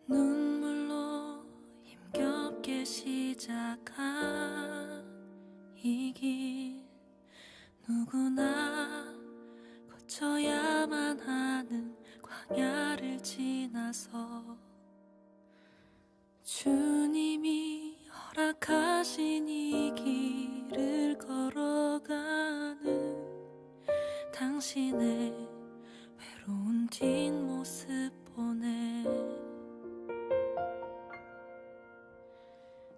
눈물로 힘겹게 시작한 이 길, 누구나 거쳐야만 하는 광야를 지나서 주님이 허락하신 이 길을 걸어가는 당신의 외로운 뒷모습 보네.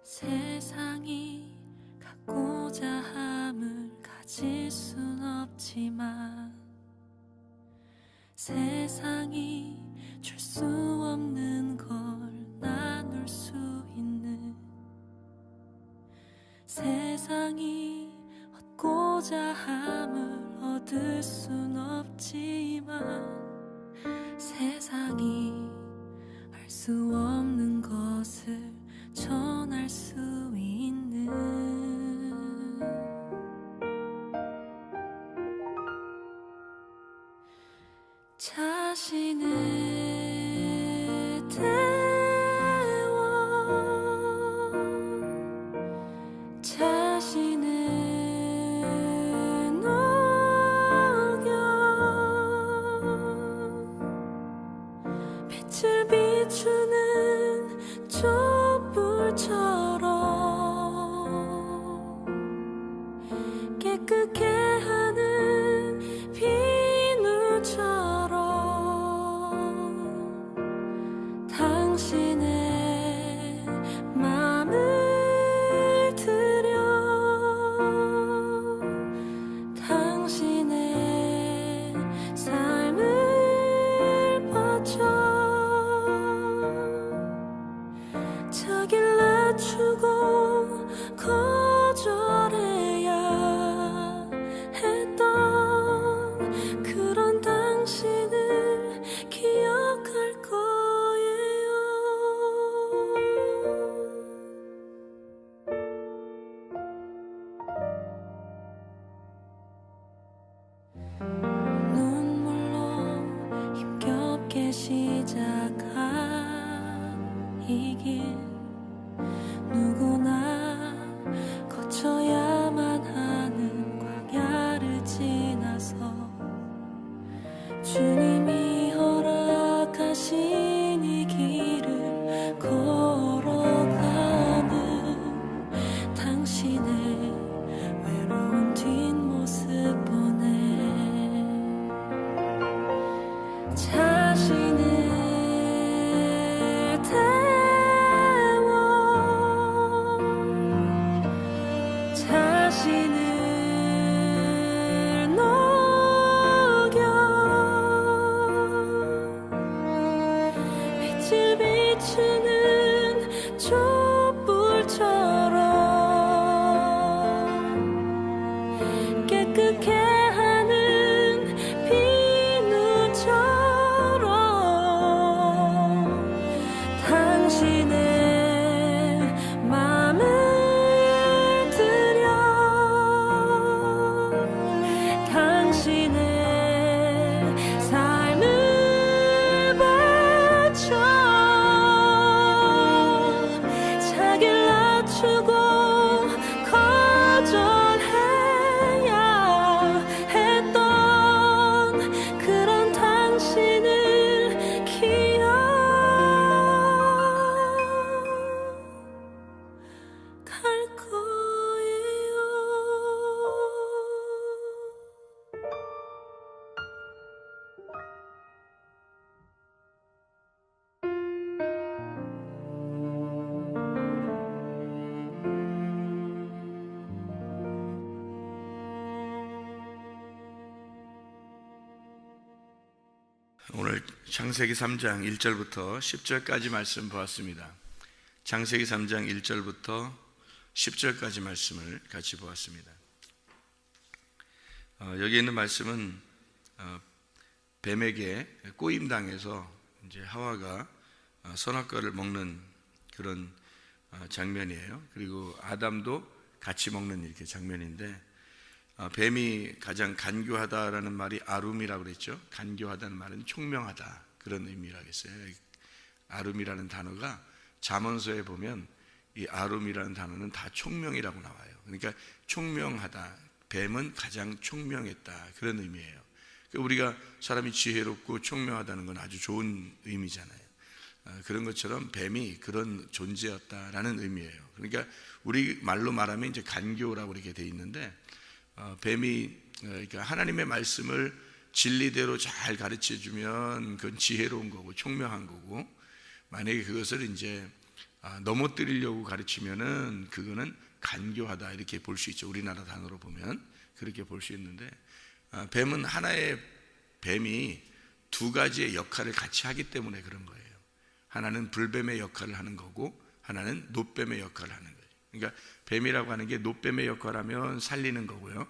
세상이 갖고자 함을 가질 순 없지만 세상이 줄 수 없는 걸 나눌 수 있는, 세상이 얻고자 함을 얻을 순 없지만 세상이 알 수 없는 것을 전할 수 있는 자신을 태워 자신을 녹여 빛을 비추는 촛불처럼 깨끗게 하는 비누처럼 당신의 마음을 들여 당신의 삶을 바쳐 자기를 낮추고 거절해야 했던 그런 당신을 기억할 거예요. 눈물로 힘겹게 시작한 이 길, 누구나 거쳐야만 하는 광야를 지나서 주님이 허락하신 이 길을 걸어가는 당신의 외로운 뒷모습 보네. 자신을 자신을 녹여 빛을 비추는 촛불처럼 깨끗게 하는 비누처럼 당신의 마음을 당신의 삶을 바쳐 자기를 낮추고 거절해야 했던 그런 당신을 기억할 거예요. 오늘 창세기 3장 1절부터 10절까지 말씀 보았습니다. 창세기 3장 1절부터 10절까지 말씀을 같이 보았습니다. 여기 있는 말씀은 뱀에게 꼬임당해서 이제 하와가 선악과를 먹는 그런 장면이에요. 그리고 아담도 같이 먹는 이렇게 장면인데, 뱀이 가장 간교하다라는 말이 아룸이라고 그랬죠. 간교하다는 말은 총명하다, 그런 의미라겠어요. 아룸이라는 단어가 잠언서에 보면 이 아룸이라는 단어는 다 총명이라고 나와요. 그러니까 총명하다, 뱀은 가장 총명했다, 그런 의미예요. 우리가 사람이 지혜롭고 총명하다는 건 아주 좋은 의미잖아요. 그런 것처럼 뱀이 그런 존재였다라는 의미예요. 그러니까 우리 말로 말하면 이제 간교라고 이렇게 돼 있는데, 뱀이 그러니까 하나님의 말씀을 진리대로 잘 가르쳐 주면 그건 지혜로운 거고 총명한 거고, 만약에 그것을 이제 넘어뜨리려고 가르치면은 그거는 간교하다, 이렇게 볼 수 있죠. 우리나라 단어로 보면 그렇게 볼 수 있는데, 뱀은 하나의 뱀이 두 가지의 역할을 같이 하기 때문에 그런 거예요. 하나는 불뱀의 역할을 하는 거고 하나는 노뱀의 역할을 하는 거예요. 그러니까 뱀이라고 하는 게 노뱀의 역할을 하면 살리는 거고요,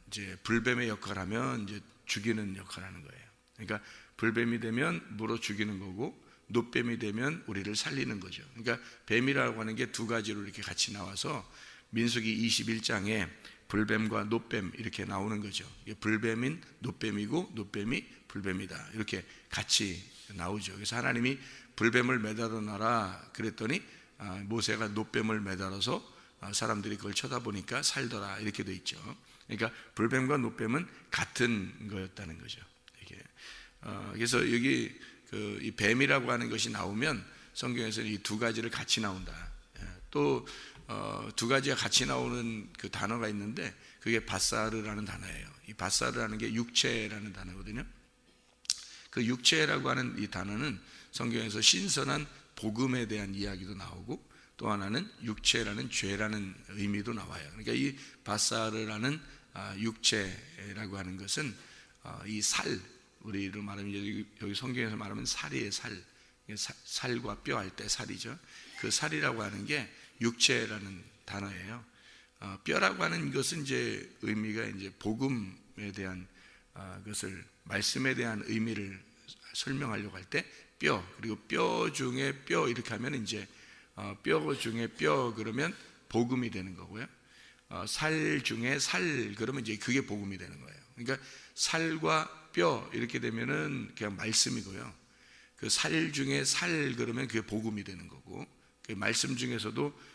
이제 불뱀의 역할을 하면 이제 죽이는 역할을 하는 거예요. 그러니까 불뱀이 되면 물어 죽이는 거고 노뱀이 되면 우리를 살리는 거죠. 그러니까 뱀이라고 하는 게 두 가지로 이렇게 같이 나와서 민수기 21장에 불뱀과 노뱀 이렇게 나오는 거죠. 불뱀인 노뱀이고 노뱀이 불뱀이다, 이렇게 같이 나오죠. 그래서 하나님이 불뱀을 매달아 놔라 그랬더니 모세가 노뱀을 매달아서 사람들이 그걸 쳐다보니까 살더라, 이렇게 돼 있죠. 그러니까 불뱀과 노뱀은 같은 거였다는 거죠. 이게 그래서 여기 이 뱀이라고 하는 것이 나오면 성경에서는 이 두 가지를 같이 나온다. 또 두 가지가 같이 나오는 그 단어가 있는데 그게 바사르라는 단어예요. 이 바사르라는 게 육체라는 단어거든요. 그 육체라고 하는 이 단어는 성경에서 신선한 복음에 대한 이야기도 나오고, 또 하나는 육체라는 죄라는 의미도 나와요. 그러니까 이 바사르라는 육체라고 하는 것은 이 살, 우리로 말하면 여기 성경에서 말하면 살이에요. 살과 뼈 할 때 살이죠. 그 살이라고 하는 게 육체라는 단어예요. 뼈라고 하는 것은 이제 의미가 이제 복음에 대한 것을, 말씀에 대한 의미를 설명하려고 할 때 뼈, 그리고 뼈 중에 뼈 이렇게 하면 이제 뼈 중에 뼈 그러면 복음이 되는 거고요. 살 중에 살 그러면 이제 그게 복음이 되는 거예요. 그러니까 살과 뼈 이렇게 되면은 그냥 말씀이고요. 그 살 중에 살 그러면 그게 복음이 되는 거고, 그 말씀 중에서도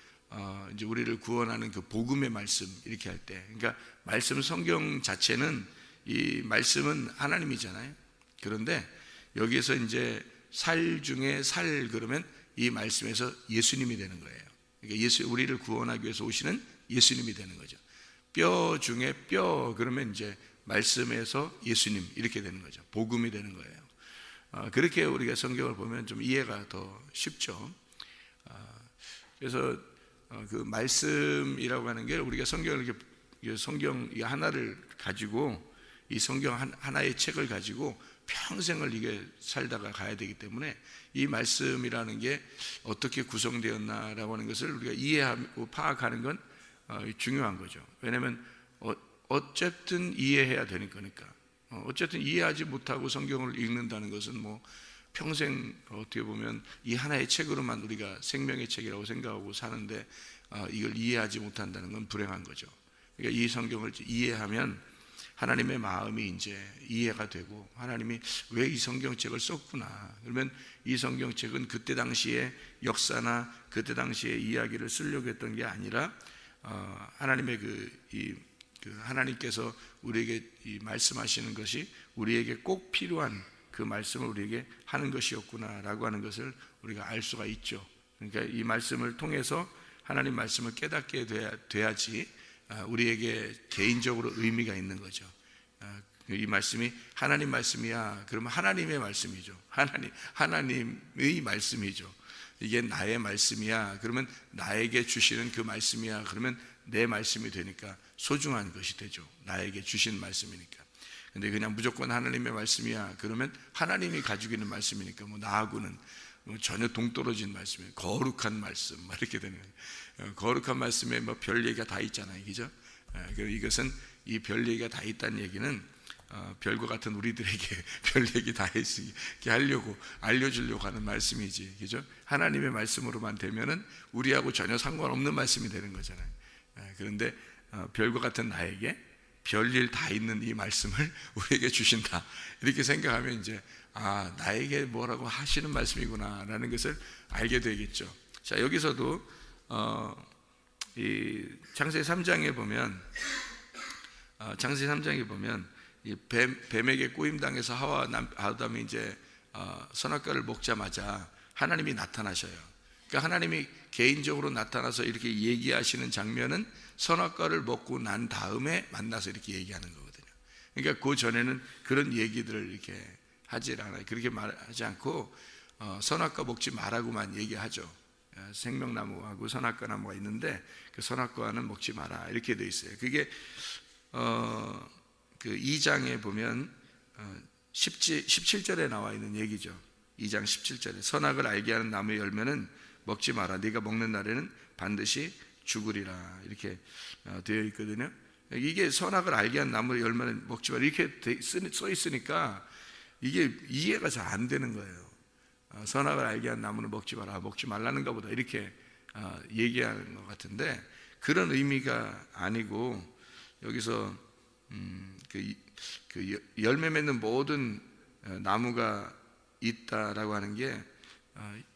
이제 우리를 구원하는 그 복음의 말씀 이렇게 할 때, 그러니까 말씀 성경 자체는 이 말씀은 하나님이잖아요. 그런데 여기에서 이제 살 중에 살 그러면 이 말씀에서 예수님이 되는 거예요. 그러니까 우리를 구원하기 위해서 오시는 예수님이 되는 거죠. 뼈 중에 뼈 그러면 이제 말씀에서 예수님 이렇게 되는 거죠. 복음이 되는 거예요. 그렇게 우리가 성경을 보면 좀 이해가 더 쉽죠. 그래서 그 말씀이라고 하는 게 우리가 성경을 이렇게 성경 하나를 가지고, 이 성경 하나의 책을 가지고 평생을 이게 살다가 가야 되기 때문에 이 말씀이라는 게 어떻게 구성되었나라고 하는 것을 우리가 이해하고 파악하는 건 중요한 거죠. 왜냐하면 어쨌든 이해해야 되니까. 어쨌든 이해하지 못하고 성경을 읽는다는 것은 뭐 평생 어떻게 보면 이 하나의 책으로만 우리가 생명의 책이라고 생각하고 사는데 이걸 이해하지 못한다는 건 불행한 거죠. 그러니까 이 성경을 이해하면 하나님의 마음이 이제 이해가 되고, 하나님이 왜 이 성경책을 썼구나, 그러면 이 성경책은 그때 당시의 역사나 그때 당시의 이야기를 쓰려고 했던 게 아니라 하나님의 하나님께서 우리에게 이 말씀하시는 것이 우리에게 꼭 필요한 그 말씀을 우리에게 하는 것이었구나라고 하는 것을 우리가 알 수가 있죠. 그러니까 이 말씀을 통해서 하나님 말씀을 깨닫게 돼야지 우리에게 개인적으로 의미가 있는 거죠. 이 말씀이 하나님 말씀이야 그러면 하나님의 말씀이죠. 하나님의 말씀이죠. 이게 나의 말씀이야 그러면 나에게 주시는 그 말씀이야 그러면 내 말씀이 되니까 소중한 것이 되죠. 나에게 주신 말씀이니까. 근데 그냥 무조건 하나님의 말씀이야 그러면 하나님이 가지고 있는 말씀이니까 뭐 나하고는 전혀 동떨어진 말씀이에요. 거룩한 말씀 이렇게 되는 거예요. 거룩한 말씀에 뭐 별 얘기가 다 있잖아요, 그죠? 이것은 이 별 얘기가 다 있다는 얘기는 별과 같은 우리들에게 별 얘기 다 이렇게 하려고 알려주려고 하는 말씀이지, 그죠? 하나님의 말씀으로만 되면은 우리하고 전혀 상관없는 말씀이 되는 거잖아요. 그런데 별과 같은 나에게 별일 다 있는 이 말씀을 우리에게 주신다 이렇게 생각하면 이제 나에게 뭐라고 하시는 말씀이구나라는 것을 알게 되겠죠. 자, 여기서도 이 창세기 3장에 보면 이 뱀에게 꼬임 당해서 하와 아담이 이제 선악과를 먹자마자 하나님이 나타나셔요. 그러니까 하나님이 개인적으로 나타나서 이렇게 얘기하시는 장면은 선악과를 먹고 난 다음에 만나서 이렇게 얘기하는 거거든요. 그러니까 그 전에는 그런 얘기들을 이렇게 하질 않아요. 그렇게 말하지 않고 선악과 먹지 말라고만 얘기하죠. 생명나무하고 선악과 나무가 있는데 그 선악과는 먹지 마라 이렇게 돼 있어요. 그게 그 2장에 보면 17절에 나와 있는 얘기죠. 2장 17절에 선악을 알게 하는 나무의 열매는 먹지 마라. 네가 먹는 날에는 반드시 죽으리라 이렇게 되어 있거든요. 이게 선악을 알게 하는 나무의 열매는 먹지 마라 이렇게 써 있으니까 이게 이해가 잘 안 되는 거예요. 선악을 알게 한 나무는 먹지 마라, 먹지 말라는가 보다 이렇게 얘기하는 것 같은데 그런 의미가 아니고 여기서 그 열매 맺는 모든 나무가 있다라고 하는 게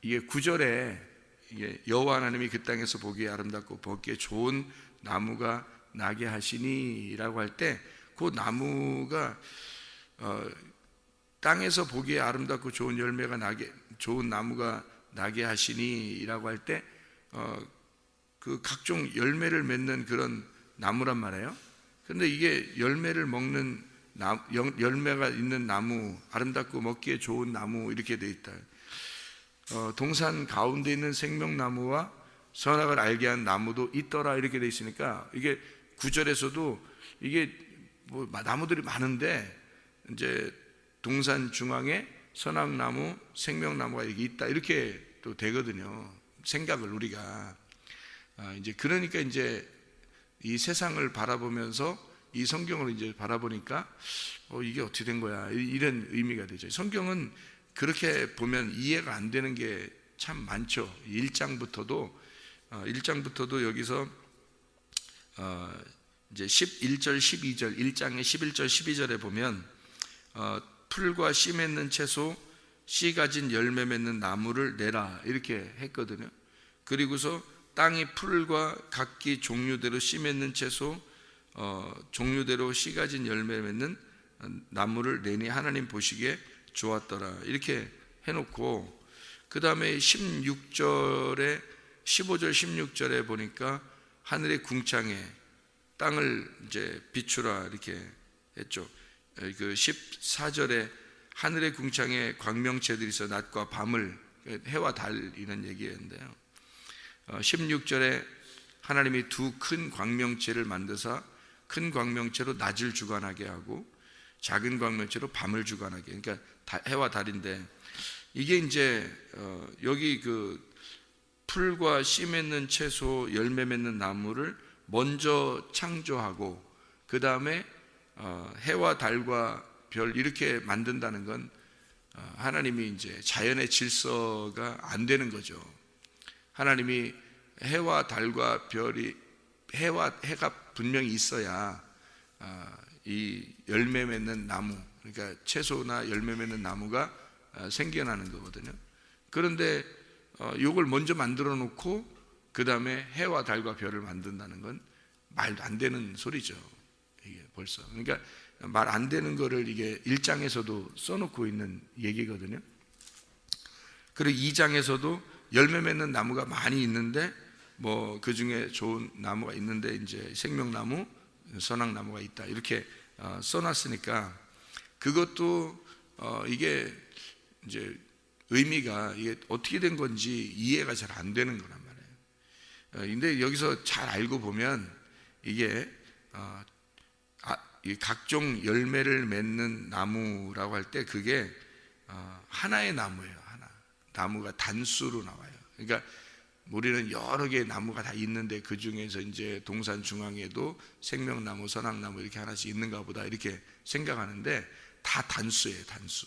이게 9절에 이게 여호와 하나님이 그 땅에서 보기에 아름답고 먹기에 좋은 나무가 나게 하시니라고 할 때 그 나무가 땅에서 보기에 아름답고 좋은 열매가 나게 좋은 나무가 나게 하시니라고 할 때 그 각종 열매를 맺는 그런 나무란 말이에요. 그런데 이게 열매를 먹는 열매가 있는 나무, 아름답고 먹기에 좋은 나무 이렇게 돼 있다. 동산 가운데 있는 생명나무와 선악을 알게 한 나무도 있더라 이렇게 돼 있으니까 이게 9절에서도 이게 뭐 나무들이 많은데 이제 동산 중앙에 선악나무, 생명나무가 여기 있다 이렇게 또 되거든요. 생각을 우리가 이제 그러니까 이제 이 세상을 바라보면서 이 성경을 이제 바라보니까 이게 어떻게 된 거야 이런 의미가 되죠. 성경은 그렇게 보면 이해가 안 되는 게 참 많죠. 1장부터도 여기서 이제 11절 12절 1장의 11절 12절에 보면 풀과 씨 맺는 채소 씨 가진 열매 맺는 나무를 내라 이렇게 했거든요. 그리고서 땅이 풀과 각기 종류대로 씨 맺는 채소 종류대로 씨 가진 열매 맺는 나무를 내니 하나님 보시기에 좋았더라 이렇게 해놓고 그 다음에 16절에 15절 16절에 보니까 하늘의 궁창에 땅을 이제 비추라 이렇게 했죠. 그 14절에 하늘의 궁창에 광명체들이 있어 낮과 밤을 해와 달 이런 얘기였는데요. 16절에 하나님이 두 큰 광명체를 만드사 큰 광명체로 낮을 주관하게 하고 작은 광명체로 밤을 주관하게. 그러니까 해와 달인데 이게 이제 여기 그 풀과 씨 맺는 채소 열매 맺는 나무를 먼저 창조하고 그 다음에 해와 달과 별 이렇게 만든다는 건 하나님이 이제 자연의 질서가 안 되는 거죠. 하나님이 해와 달과 별이 해가 분명히 있어야 이 열매 맺는 나무 그러니까 채소나 열매 맺는 나무가 생겨나는 거거든요. 그런데 이걸 먼저 만들어 놓고 그 다음에 해와 달과 별을 만든다는 건 말도 안 되는 소리죠. 이게 벌써 그러니까 말 안 되는 거를 이게 1장에서도 써놓고 있는 얘기거든요. 그리고 2장에서도 열매 맺는 나무가 많이 있는데 뭐 그 중에 좋은 나무가 있는데 이제 생명나무, 선악나무가 있다 이렇게 써놨으니까 그것도 이게 이제 의미가 이게 어떻게 된 건지 이해가 잘 안 되는 거란 말이에요. 근데 여기서 잘 알고 보면 이게 각종 열매를 맺는 나무라고 할 때 그게 하나의 나무예요. 하나 나무가 단수로 나와요. 그러니까 우리는 여러 개의 나무가 다 있는데 그 중에서 이제 동산 중앙에도 생명나무, 선악나무 이렇게 하나씩 있는가 보다 이렇게 생각하는데 다 단수예요. 단수.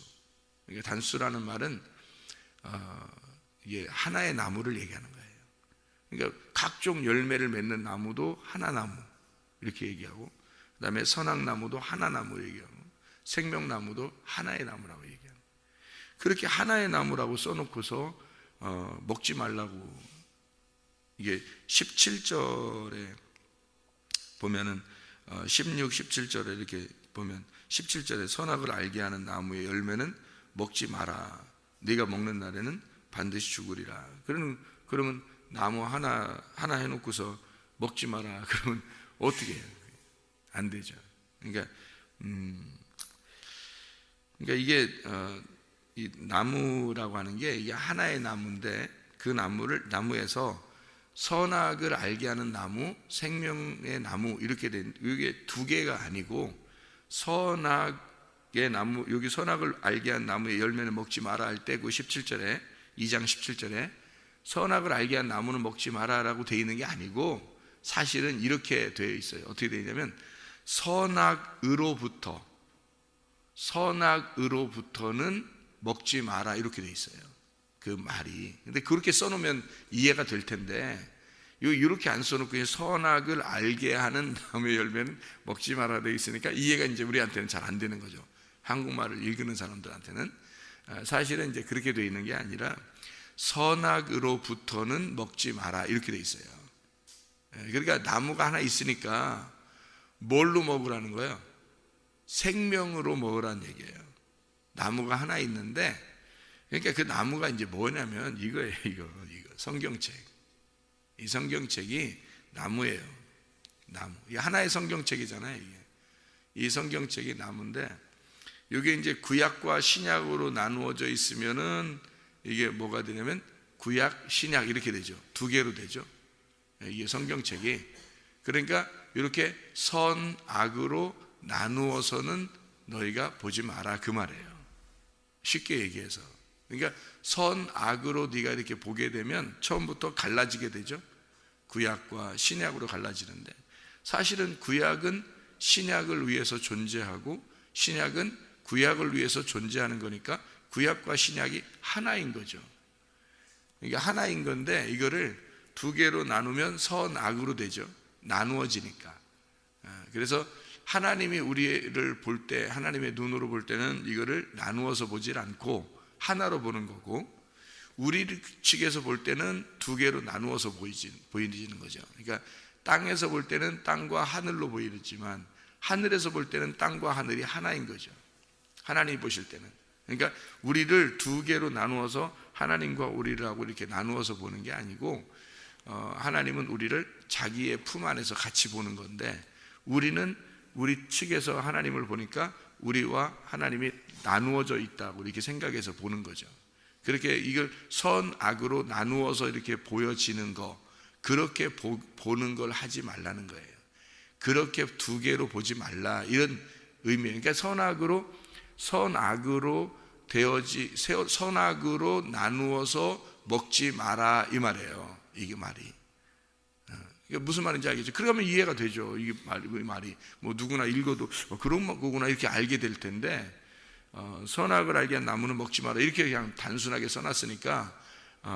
그러니까 단수라는 말은 이게 하나의 나무를 얘기하는 거예요. 그러니까 각종 열매를 맺는 나무도 하나나무 이렇게 얘기하고 그 다음에 선악나무도 하나나무 얘기하고 생명나무도 하나의 나무라고 얘기하고 그렇게 하나의 나무라고 써놓고서 먹지 말라고. 이게 17절에 보면은 16, 17절에 이렇게 보면 17절에 선악을 알게 하는 나무의 열매는 먹지 마라. 네가 먹는 날에는 반드시 죽으리라. 그러면 나무 하나 해놓고서 먹지 마라. 그러면 어떻게 해요? 안 되죠. 그러니까 이게 이 나무라고 하는 게 이게 하나의 나무인데 그 나무에서 선악을 알게 하는 나무, 생명의 나무 이렇게 된 이게 두 개가 아니고 선악의 나무 여기 선악을 알게 한 나무의 열매는 먹지 마라 할 때 그 17절에 2장 17절에 선악을 알게 한 나무는 먹지 마라라고 되어 있는 게 아니고 사실은 이렇게 되어 있어요. 어떻게 되어 있냐면 선악으로부터는 먹지 마라 이렇게 되어 있어요. 그 말이. 근데 그렇게 써놓으면 이해가 될 텐데 이렇게 안 써놓고 그냥 선악을 알게 하는 나무의 열매는 먹지 마라 되어 있으니까 이해가 이제 우리한테는 잘 안 되는 거죠. 한국말을 읽는 사람들한테는. 사실은 이제 그렇게 되어 있는 게 아니라 선악으로부터는 먹지 마라 이렇게 되어 있어요. 그러니까 나무가 하나 있으니까 뭘로 먹으라는 거예요? 생명으로 먹으라는 얘기예요. 나무가 하나 있는데 그러니까 그 나무가 이제 뭐냐면 이거예요. 이거 성경책. 이 성경책이 나무예요. 나무. 이 하나의 성경책이잖아요. 이게. 이 성경책이 나무인데 이게 이제 구약과 신약으로 나누어져 있으면은 이게 뭐가 되냐면 구약, 신약 이렇게 되죠. 두 개로 되죠. 이게 성경책이. 그러니까 이렇게 선악으로 나누어서는 너희가 보지 마라 그 말이에요. 쉽게 얘기해서. 그러니까 선악으로 네가 이렇게 보게 되면 처음부터 갈라지게 되죠. 구약과 신약으로 갈라지는데 사실은 구약은 신약을 위해서 존재하고 신약은 구약을 위해서 존재하는 거니까 구약과 신약이 하나인 거죠. 이게 하나인 건데 이거를 두 개로 나누면 선악으로 되죠. 나누어지니까. 그래서 하나님이 우리를 볼 때 하나님의 눈으로 볼 때는 이거를 나누어서 보질 않고 하나로 보는 거고 우리 측에서 볼 때는 두 개로 나누어서 보이는 거죠. 그러니까 땅에서 볼 때는 땅과 하늘로 보이지만 하늘에서 볼 때는 땅과 하늘이 하나인 거죠. 하나님이 보실 때는. 그러니까 우리를 두 개로 나누어서 하나님과 우리를 하고 이렇게 나누어서 보는 게 아니고 하나님은 우리를 자기의 품 안에서 같이 보는 건데 우리는 우리 측에서 하나님을 보니까 우리와 하나님이 나누어져 있다고 이렇게 생각해서 보는 거죠. 그렇게 이걸 선악으로 나누어서 이렇게 보여지는 거 그렇게 보는 걸 하지 말라는 거예요. 그렇게 두 개로 보지 말라 이런 의미예요. 그러니까 선악으로 나누어서 먹지 마라 이 말이에요. 이게 말이. 이게 무슨 말인지 알겠죠? 그러면 이해가 되죠. 이게 말이 뭐 누구나 읽어도 그런 거구나 이렇게 알게 될 텐데 선악을 알게 한 나무는 먹지 마라 이렇게 그냥 단순하게 써놨으니까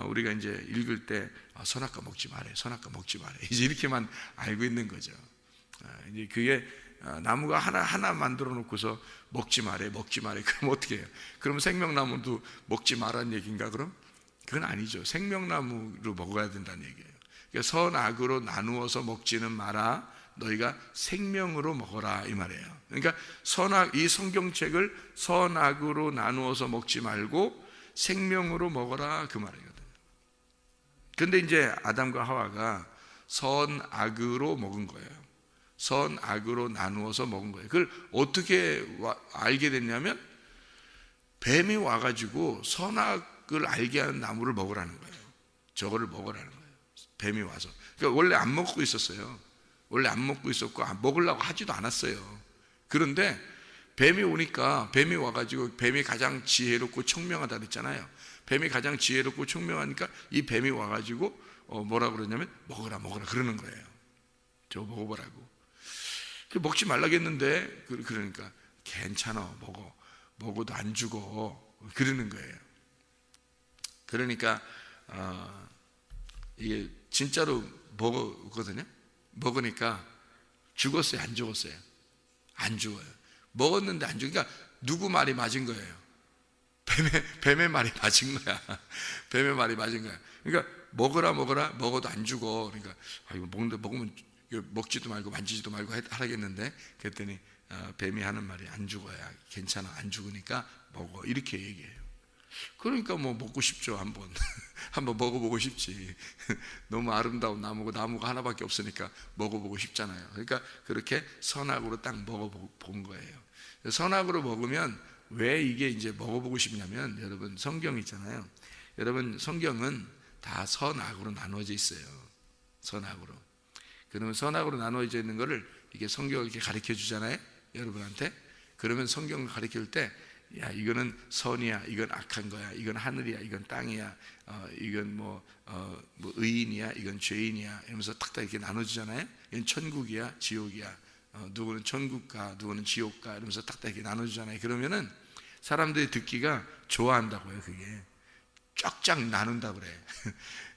우리가 이제 읽을 때 선악과 먹지 말래, 선악과 먹지 말래 이제 이렇게만 알고 있는 거죠. 이제 그게 나무가 하나 만들어 놓고서 먹지 말래. 그럼 어떻게 해요? 그럼 생명나무도 먹지 말라는 얘기인가 그럼? 그건 아니죠. 생명나무로 먹어야 된다는 얘기예요. 그러니까 선악으로 나누어서 먹지는 마라. 너희가 생명으로 먹어라 이 말이에요. 그러니까 이 성경책을 선악으로 나누어서 먹지 말고 생명으로 먹어라 그 말이거든요. 근데 이제 아담과 하와가 선악으로 먹은 거예요. 선악으로 나누어서 먹은 거예요. 그걸 어떻게 알게 됐냐면 뱀이 와가지고 선악을 알게 하는 나무를 먹으라는 거예요. 저거를 먹으라는 거예요. 뱀이 와서. 그러니까 원래 안 먹고 있었어요. 원래 안 먹고 있었고 먹으려고 하지도 않았어요. 그런데 뱀이 오니까 뱀이 와가지고 뱀이 가장 지혜롭고 청명하다 그랬잖아요. 뱀이 가장 지혜롭고 청명하니까 이 뱀이 와가지고 뭐라 그러냐면 먹어라 그러는 거예요. 저거 먹어보라고. 먹지 말라겠는데 그러니까 괜찮아 먹어도 안 죽어 그러는 거예요. 그러니까 이게 진짜로 먹었거든요. 먹으니까 죽었어요? 안 죽었어요? 안 죽어요. 먹었는데 안 죽으니까 누구 말이 맞은 거예요? 뱀의 말이 맞은 거야. 뱀의 말이 맞은 거야. 그러니까 먹어라 먹어도 안 죽어. 그러니까 이거 먹으면 이거 먹지도 말고 만지지도 말고 하라겠는데, 그랬더니 뱀이 하는 말이 안 죽어야 괜찮아, 안 죽으니까 먹어, 이렇게 얘기해요. 그러니까 뭐 먹고 싶죠. 한번 먹어보고 싶지. 너무 아름다운 나무가 하나밖에 없으니까 먹어보고 싶잖아요. 그러니까 그렇게 선악으로 딱 먹어본 거예요. 선악으로 먹으면 왜 이게 이제 먹어보고 싶냐면, 여러분 성경 있잖아요. 여러분 성경은 다 선악으로 나누어져 있어요. 선악으로. 그러면 선악으로 나누어져 있는 거를 이게 성경을 이렇게 가르쳐 주잖아요, 여러분한테. 그러면 성경을 가르쳐 줄 때, 야, 이거는 선이야, 이건 악한 거야, 이건 하늘이야, 이건 땅이야, 이건 뭐 의인이야, 이건 죄인이야, 이러면서 탁탁 이렇게 나눠주잖아요. 이건 천국이야, 지옥이야, 누구는 천국 가, 누구는 지옥 가, 이러면서 탁탁 이렇게 나눠주잖아요. 그러면은 사람들이 듣기가 좋아한다고요. 그게 쫙쫙 나눈다 그래.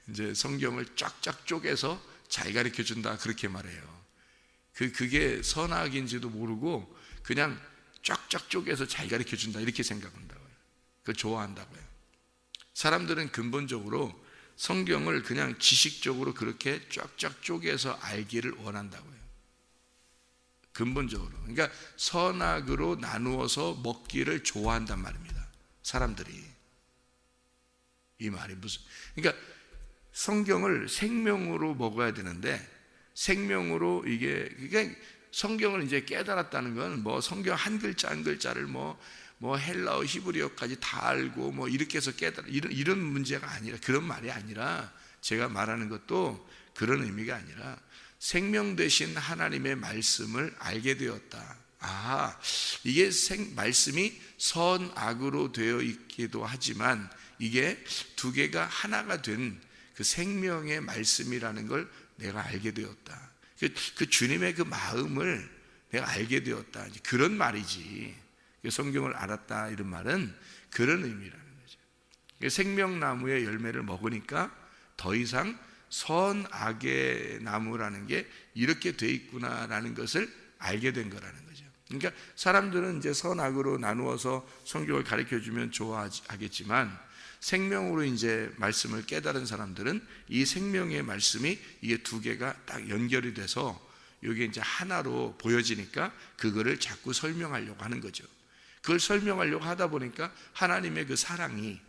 이제 성경을 쫙쫙 쪼개서 잘 가르쳐 준다, 그렇게 말해요. 그게 선악인지도 모르고 그냥 쫙쫙 쪼개서 잘 가르쳐 준다, 이렇게 생각한다고요. 그걸 좋아한다고요. 사람들은 근본적으로 성경을 그냥 지식적으로 그렇게 쫙쫙 쪼개서 알기를 원한다고요. 근본적으로. 그러니까 선악으로 나누어서 먹기를 좋아한단 말입니다, 사람들이. 이 말이 무슨, 그러니까 성경을 생명으로 먹어야 되는데, 생명으로 이게 성경을 이제 깨달았다는 건 뭐 성경 한 글자 한 글자를 뭐 헬라어 히브리어까지 다 알고 뭐 이렇게 해서 이런 문제가 아니라, 그런 말이 아니라, 제가 말하는 것도 그런 의미가 아니라 생명 되신 하나님의 말씀을 알게 되었다. 이게 말씀이 선악으로 되어 있기도 하지만 이게 두 개가 하나가 된 그 생명의 말씀이라는 걸 내가 알게 되었다. 그 주님의 그 마음을 내가 알게 되었다, 그런 말이지. 성경을 알았다, 이런 말은 그런 의미라는 거죠. 생명나무의 열매를 먹으니까 더 이상 선악의 나무라는 게 이렇게 돼 있구나라는 것을 알게 된 거라는 거죠. 그러니까 사람들은 이제 선악으로 나누어서 성경을 가르쳐 주면 좋아하겠지만, 생명으로 이제 말씀을 깨달은 사람들은 이 생명의 말씀이 이게 두 개가 딱 연결이 돼서 이게 이제 하나로 보여지니까 그거를 자꾸 설명하려고 하는 거죠. 그걸 설명하려고 하다 보니까 하나님의 그 사랑이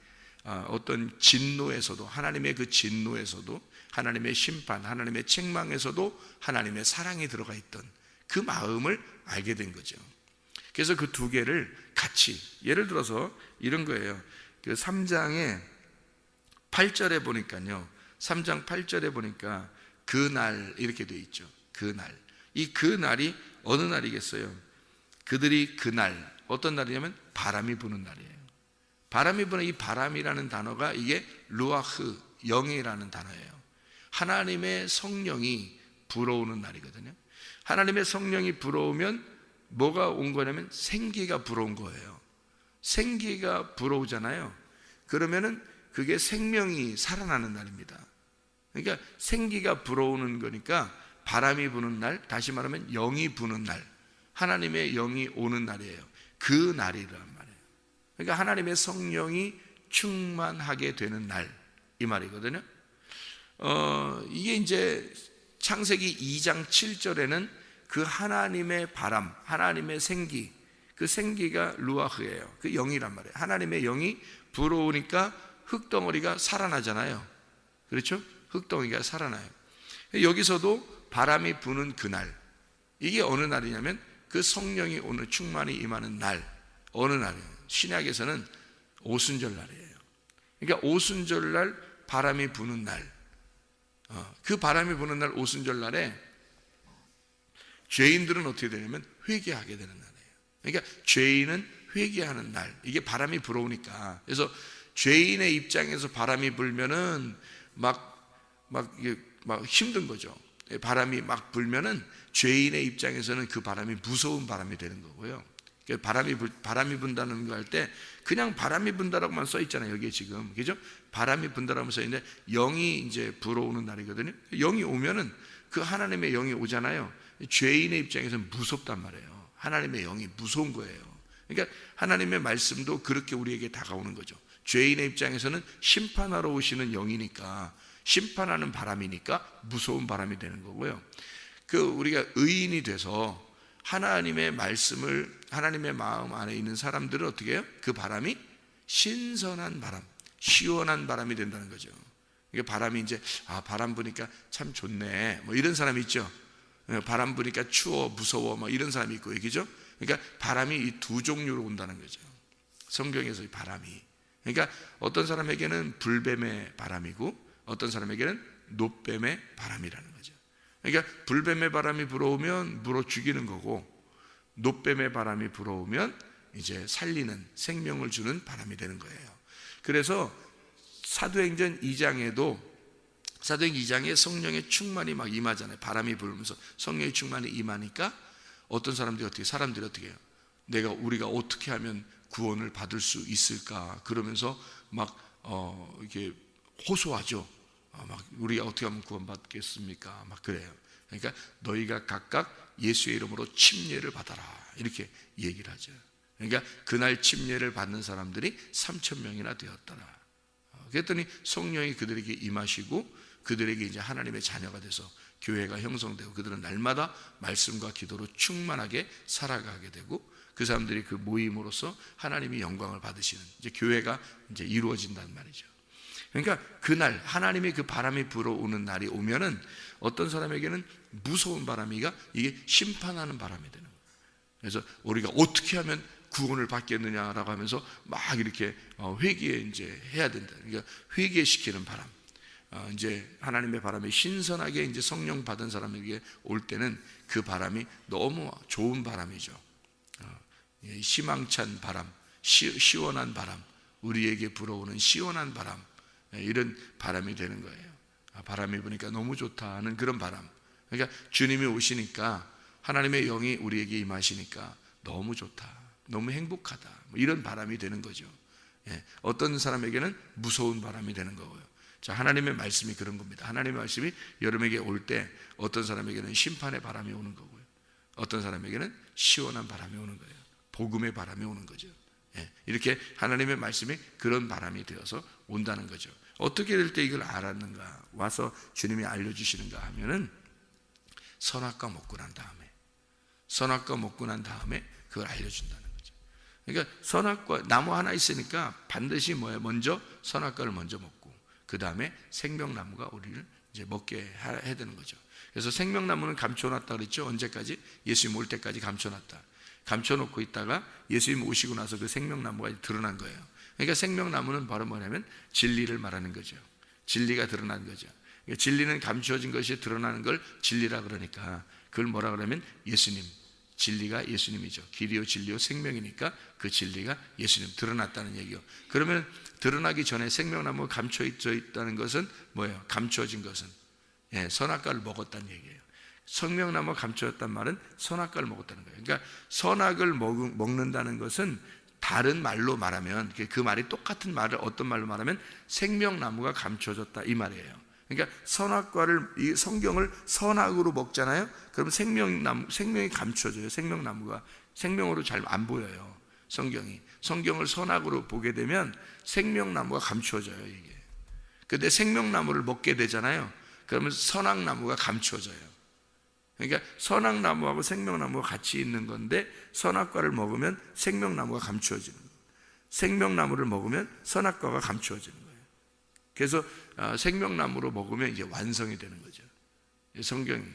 어떤 진노에서도, 하나님의 그 진노에서도, 하나님의 심판, 하나님의 책망에서도 하나님의 사랑이 들어가 있던 그 마음을 알게 된 거죠. 그래서 그 두 개를 같이, 예를 들어서 이런 거예요. 그 3장의 8절에 보니까요, 3장 8절에 보니까 그날 이렇게 되어 있죠. 그날. 이 그날이 어느 날이겠어요? 그들이 그날, 어떤 날이냐면 바람이 부는 날이에요. 바람이 부는, 이 바람이라는 단어가 이게 루아흐, 영이라는 단어예요. 하나님의 성령이 불어오는 날이거든요. 하나님의 성령이 불어오면 뭐가 온 거냐면 생기가 불어온 거예요. 생기가 불어오잖아요. 그러면은 그게 생명이 살아나는 날입니다. 그러니까 생기가 불어오는 거니까 바람이 부는 날, 다시 말하면 영이 부는 날, 하나님의 영이 오는 날이에요. 그 날이란 말이에요. 그러니까 하나님의 성령이 충만하게 되는 날, 이 말이거든요. 이게 이제 창세기 2장 7절에는 그 하나님의 바람, 하나님의 생기, 그 생기가 루아흐예요. 그 영이란 말이에요. 하나님의 영이 불어오니까 흙덩어리가 살아나잖아요. 그렇죠? 흙덩어리가 살아나요. 여기서도 바람이 부는 그날, 이게 어느 날이냐면 그 성령이 오늘 충만히 임하는 날, 어느 날이에요? 신약에서는 오순절 날이에요. 그러니까 오순절 날 바람이 부는 날, 그 바람이 부는 날 오순절 날에 죄인들은 어떻게 되냐면 회개하게 되는 날이에요. 그러니까 죄인은 회개하는 날, 이게 바람이 불어오니까. 그래서 죄인의 입장에서 바람이 불면은 막 힘든 거죠. 바람이 막 불면은 죄인의 입장에서는 그 바람이 무서운 바람이 되는 거고요. 바람이 분다는 거 할 때 그냥 바람이 분다라고만 써 있잖아요. 여기에 지금, 그죠? 바람이 분다라고 써 있는데 영이 이제 불어오는 날이거든요. 영이 오면은 그 하나님의 영이 오잖아요. 죄인의 입장에서는 무섭단 말이에요. 하나님의 영이 무서운 거예요. 그러니까 하나님의 말씀도 그렇게 우리에게 다가오는 거죠. 죄인의 입장에서는 심판하러 오시는 영이니까, 심판하는 바람이니까 무서운 바람이 되는 거고요. 우리가 의인이 돼서 하나님의 말씀을, 하나님의 마음 안에 있는 사람들은 어떻게 해요? 그 바람이 신선한 바람, 시원한 바람이 된다는 거죠. 이게 바람이 이제 바람 부니까 참 좋네, 뭐 이런 사람이 있죠. 바람 부니까 추워, 무서워, 뭐 이런 사람이 있고, 얘기죠. 그러니까 바람이 이 두 종류로 온다는 거죠. 성경에서 이 바람이. 그러니까 어떤 사람에게는 불뱀의 바람이고 어떤 사람에게는 노뱀의 바람이라는 거죠. 그러니까 불뱀의 바람이 불어오면 물어 죽이는 거고, 노뱀의 바람이 불어오면 이제 살리는, 생명을 주는 바람이 되는 거예요. 그래서 사도행전 2장에도, 사도행전 2장에 성령의 충만이 막 임하잖아요. 바람이 불면서 성령의 충만이 임하니까 어떤 사람들이 어떻게 해요? 우리가 어떻게 하면 구원을 받을 수 있을까? 그러면서 막 이렇게 호소하죠. 막 우리가 어떻게 하면 구원받겠습니까? 막 그래요. 그러니까 너희가 각각 예수의 이름으로 침례를 받아라, 이렇게 얘기를 하죠. 그러니까 그날 침례를 받는 사람들이 3,000명이나 되었더라. 그랬더니 성령이 그들에게 임하시고 그들에게 이제 하나님의 자녀가 돼서 교회가 형성되고 그들은 날마다 말씀과 기도로 충만하게 살아가게 되고, 그 사람들이 그 모임으로써 하나님이 영광을 받으시는 이제 교회가 이제 이루어진단 말이죠. 그러니까 그날 하나님의 그 바람이 불어오는 날이 오면은 어떤 사람에게는 무서운 바람이가 이게 심판하는 바람이 되는 거예요. 그래서 우리가 어떻게 하면 구원을 받겠느냐라고 하면서 막 이렇게 회개에 이제 해야 된다. 그러니까 회개시키는 바람. 이제 하나님의 바람이 신선하게 이제 성령 받은 사람에게 올 때는 그 바람이 너무 좋은 바람이죠. 희망찬 바람, 시원한 바람, 우리에게 불어오는 시원한 바람, 이런 바람이 되는 거예요. 바람이 부니까 너무 좋다 하는 그런 바람. 그러니까 주님이 오시니까, 하나님의 영이 우리에게 임하시니까 너무 좋다, 너무 행복하다, 뭐 이런 바람이 되는 거죠. 어떤 사람에게는 무서운 바람이 되는 거고요. 자, 하나님의 말씀이 그런 겁니다. 하나님의 말씀이 여러분에게 올 때 어떤 사람에게는 심판의 바람이 오는 거고요, 어떤 사람에게는 시원한 바람이 오는 거예요. 복음의 바람이 오는 거죠. 이렇게 하나님의 말씀이 그런 바람이 되어서 온다는 거죠. 어떻게 될 때 이걸 알았는가, 와서 주님이 알려주시는가 하면은 선악과 먹고 난 다음에 그걸 알려준다는 거죠. 그러니까 선악과, 나무 하나 있으니까 반드시 뭐예요? 먼저 선악과를 먼저 먹고 그 다음에 생명나무가 우리를 이제 먹게 해야 되는 거죠. 그래서 생명나무는 감춰놨다 그랬죠. 언제까지? 예수님 올 때까지 감춰놨다. 감춰놓고 있다가 예수님 오시고 나서 그 생명나무가 드러난 거예요. 그러니까 생명나무는 바로 뭐냐면 진리를 말하는 거죠. 진리가 드러난 거죠. 그러니까 진리는 감추어진 것이 드러나는 걸 진리라 그러니까 그걸 뭐라 그러면 예수님, 진리가 예수님이죠. 길이요 진리요 생명이니까 그 진리가 예수님 드러났다는 얘기요. 그러면 드러나기 전에 생명나무가 감춰 있다는 것은 뭐예요? 감추어진 것은 선악과를 먹었다는 얘기예요. 생명나무가 감추었단 말은 선악과를 먹었다는 거예요. 그러니까 선악을 먹는다는 것은 다른 말로 말하면, 그 말이 똑같은 말을 어떤 말로 말하면 생명나무가 감춰졌다 이 말이에요. 그러니까 선악과를, 이 성경을 선악으로 먹잖아요. 그러면 생명이 감춰져요. 생명나무가 생명으로 잘 안 보여요. 성경을 선악으로 보게 되면 생명나무가 감춰져요, 이게. 근데 생명나무를 먹게 되잖아요. 그러면 선악나무가 감춰져요. 그러니까 선악나무하고 생명나무가 같이 있는 건데, 선악과를 먹으면 생명나무가 감추어지는 거예요. 생명나무를 먹으면 선악과가 감추어지는 거예요. 그래서 생명나무로 먹으면 이제 완성이 되는 거죠, 성경이.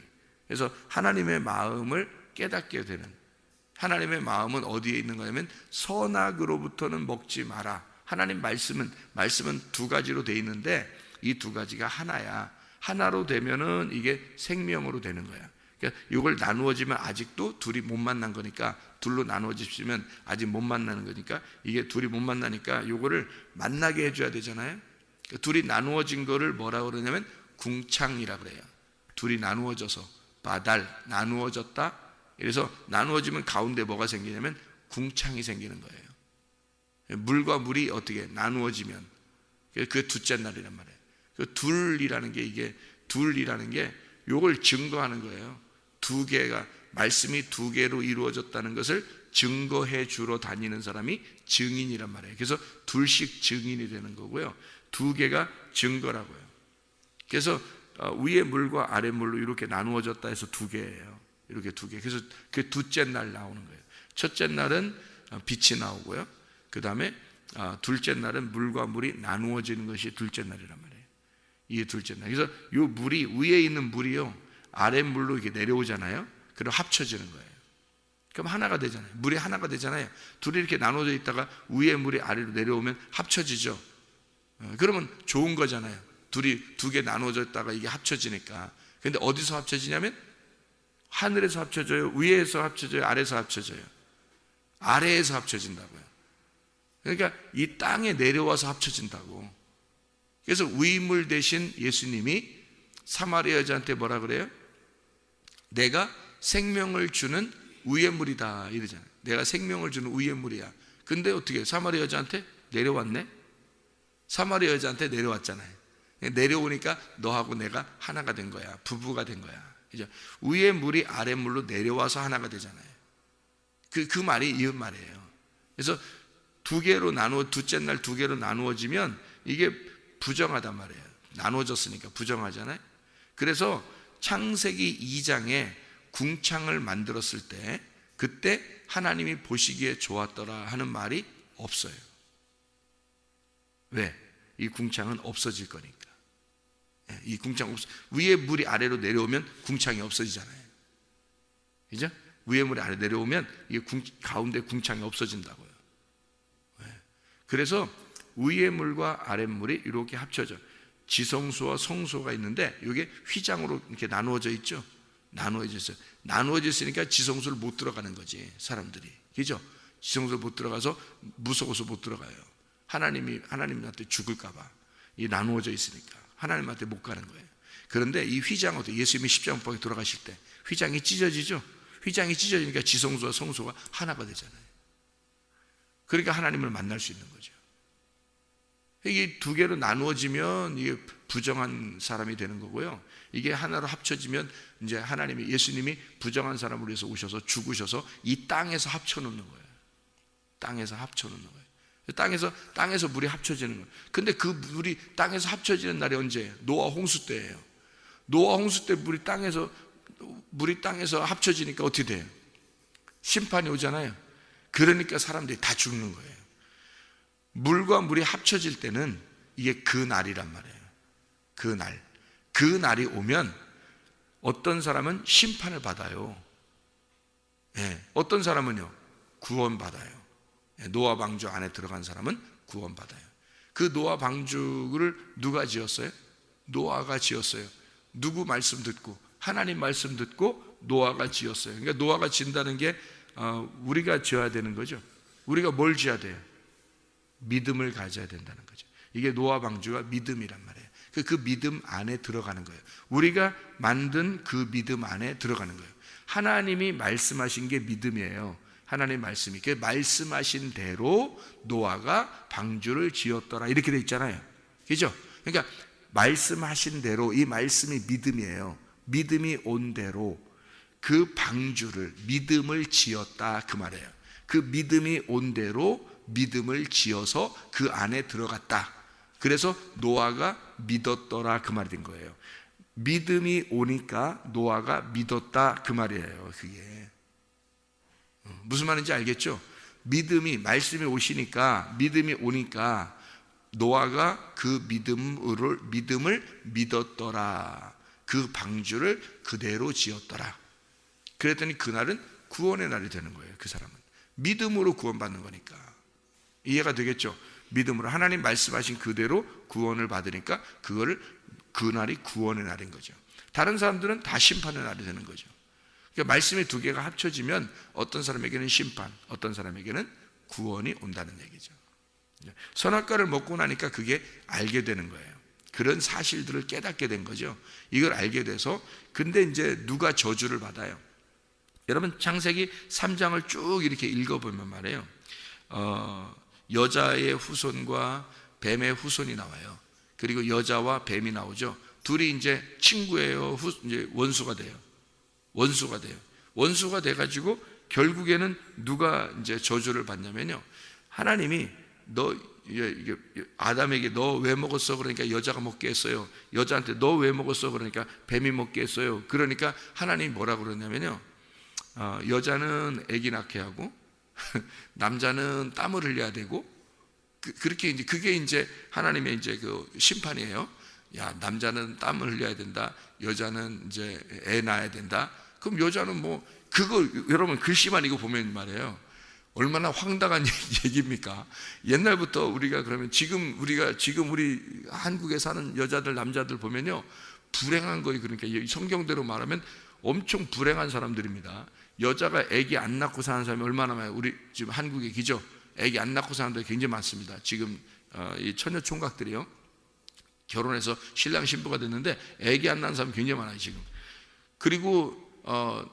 그래서 하나님의 마음을 깨닫게 되는, 하나님의 마음은 어디에 있는 거냐면 선악으로부터는 먹지 마라. 하나님 말씀은 두 가지로 돼 있는데 이 두 가지가 하나야. 하나로 되면은 이게 생명으로 되는 거야. 그러니까 이걸 나누어지면 아직도 둘이 못 만난 거니까, 둘로 나누어지면 아직 못 만나는 거니까, 이게 둘이 못 만나니까 이거를 만나게 해줘야 되잖아요. 그러니까 둘이 나누어진 거를 뭐라고 그러냐면 궁창이라 그래요. 둘이 나누어져서, 바달, 나누어졌다. 그래서 나누어지면 가운데 뭐가 생기냐면 궁창이 생기는 거예요. 물과 물이 어떻게 나누어지면 그 둘째 날이란 말이에요. 그 둘이라는 게 요걸 증거하는 거예요. 두 개가, 말씀이 두 개로 이루어졌다는 것을 증거해 주러 다니는 사람이 증인이란 말이에요. 그래서 둘씩 증인이 되는 거고요. 두 개가 증거라고요. 그래서 위의 물과 아래 물로 이렇게 나누어졌다 해서 두 개예요. 이렇게 두 개. 그래서 그 둘째 날 나오는 거예요. 첫째 날은 빛이 나오고요. 그 다음에 둘째 날은 물과 물이 나누어지는 것이 둘째 날이란 말이에요. 이게 둘째 날. 그래서 이 물이, 위에 있는 물이요, 아래 물로 이렇게 내려오잖아요. 그럼 합쳐지는 거예요. 그럼 하나가 되잖아요. 물이 하나가 되잖아요. 둘이 이렇게 나눠져 있다가 위에 물이 아래로 내려오면 합쳐지죠. 그러면 좋은 거잖아요. 둘이 두 개 나눠져 있다가 이게 합쳐지니까. 근데 어디서 합쳐지냐면 하늘에서 합쳐져요, 위에서 합쳐져요, 아래에서 합쳐져요. 아래에서 합쳐진다고요. 그러니까 이 땅에 내려와서 합쳐진다고. 그래서 위물 대신 예수님이 사마리아 여자한테 뭐라 그래요? 내가 생명을 주는 위의 물이다 이러잖아요. 내가 생명을 주는 위의 물이야. 근데 어떻게 사마리아 여자한테 내려왔네? 사마리아 여자한테 내려왔잖아요. 내려오니까 너하고 내가 하나가 된 거야. 부부가 된 거야. 그죠? 위의 물이 아래 물로 내려와서 하나가 되잖아요. 그 말이 이 말이에요. 그래서 두 개로 나누어, 둘째 날 두 개로 나누어지면 이게 부정하단 말이에요. 나누어졌으니까 부정하잖아요. 그래서 창세기 2장에 궁창을 만들었을 때 그때 하나님이 보시기에 좋았더라 하는 말이 없어요. 왜? 이 궁창은 없어질 거니까. 이 궁창 위에 물이 아래로 내려오면 궁창이 없어지잖아요. 그죠? 위에 물이 아래 내려오면 이게 가운데 궁창이 없어진다고요. 그래서 위의 물과 아래 물이 이렇게 합쳐져. 지성소와 성소가 있는데 이게 휘장으로 이렇게 나누어져 있죠. 나누어져 있어요. 나누어져 있으니까 지성소를 못 들어가는 거지, 사람들이. 그죠? 지성소를 못 들어가서 무서워서 못 들어가요. 하나님한테 죽을까봐. 이 나누어져 있으니까 하나님한테 못 가는 거예요. 그런데 이 휘장, 예수님이 십자가에 돌아가실 때 휘장이 찢어지죠. 휘장이 찢어지니까 지성소와 성소가 하나가 되잖아요. 그러니까 하나님을 만날 수 있는 거죠. 이게 두 개로 나누어지면 이게 부정한 사람이 되는 거고요. 이게 하나로 합쳐지면 이제 하나님이, 예수님이 부정한 사람을 위해서 오셔서 죽으셔서 이 땅에서 합쳐놓는 거예요. 땅에서 합쳐놓는 거예요. 땅에서 물이 합쳐지는 거예요. 근데 그 물이 땅에서 합쳐지는 날이 언제예요? 노아 홍수 때예요. 노아 홍수 때 물이 땅에서 합쳐지니까 어떻게 돼요? 심판이 오잖아요. 그러니까 사람들이 다 죽는 거예요. 물과 물이 합쳐질 때는 이게 그 날이란 말이에요. 그 날이 오면 어떤 사람은 심판을 받아요. 어떤 사람은요, 구원받아요. 노아 방주 안에 들어간 사람은 구원받아요. 그 노아 방주를 누가 지었어요? 노아가 지었어요. 누구 말씀 듣고? 하나님 말씀 듣고 노아가 지었어요. 그러니까 노아가 진다는 게 우리가 지어야 되는 거죠. 우리가 뭘 지어야 돼요? 믿음을 가져야 된다는 거죠. 이게 노아 방주가 믿음이란 말이에요. 그 믿음 안에 들어가는 거예요. 우리가 만든 그 믿음 안에 들어가는 거예요. 하나님이 말씀하신 게 믿음이에요. 하나님 말씀이, 그 말씀하신 대로 노아가 방주를 지었더라 이렇게 돼 있잖아요. 그죠? 그러니까 말씀하신 대로, 이 말씀이 믿음이에요. 믿음이 온 대로 그 방주를, 믿음을 지었다 그 말이에요. 그 믿음이 온 대로 믿음을 지어서 그 안에 들어갔다. 그래서 노아가 믿었더라 그 말이 된 거예요. 믿음이 오니까 노아가 믿었다 그 말이에요. 그게 무슨 말인지 알겠죠? 말씀이 오시니까, 믿음이 오니까 노아가 그 믿음을 믿었더라. 그 방주를 그대로 지었더라. 그랬더니 그날은 구원의 날이 되는 거예요. 그 사람은 믿음으로 구원받는 거니까. 이해가 되겠죠? 믿음으로 하나님 말씀하신 그대로 구원을 받으니까 그날이 구원의 날인 거죠. 다른 사람들은 다 심판의 날이 되는 거죠. 그러니까 말씀이 두 개가 합쳐지면 어떤 사람에게는 심판, 어떤 사람에게는 구원이 온다는 얘기죠. 선악과를 먹고 나니까 그게 알게 되는 거예요. 그런 사실들을 깨닫게 된 거죠. 이걸 알게 돼서, 근데 이제 누가 저주를 받아요? 여러분 창세기 3장을 쭉 이렇게 읽어보면 말이에요, 여자의 후손과 뱀의 후손이 나와요. 그리고 여자와 뱀이 나오죠. 둘이 이제 친구예요. 이제 원수가 돼요. 원수가 돼가지고 결국에는 누가 이제 저주를 받냐면요, 하나님이 아담에게 너 왜 먹었어? 그러니까 여자가 먹게 했어요. 여자한테 너 왜 먹었어? 그러니까 뱀이 먹게 했어요. 그러니까 하나님이 뭐라고 그러냐면요, 여자는 아기 낳게 하고 남자는 땀을 흘려야 되고, 그렇게 이제 그게 이제 하나님의 이제 그 심판이에요. 야, 남자는 땀을 흘려야 된다, 여자는 이제 애 낳아야 된다. 그럼 여자는 뭐 그거 여러분 글씨만 이거 보면 말이에요, 얼마나 황당한 얘기입니까? 옛날부터 우리가 그러면 지금 우리 한국에 사는 여자들 남자들 보면요, 불행한 거예요. 그러니까 성경대로 말하면 엄청 불행한 사람들입니다. 여자가 아기 안 낳고 사는 사람이 얼마나 많아요? 우리 지금 한국에 기죠? 아기 안 낳고 사는 사람들이 굉장히 많습니다. 지금 이 처녀 총각들이요, 결혼해서 신랑 신부가 됐는데 아기 안 낳는 사람이 굉장히 많아요 지금. 그리고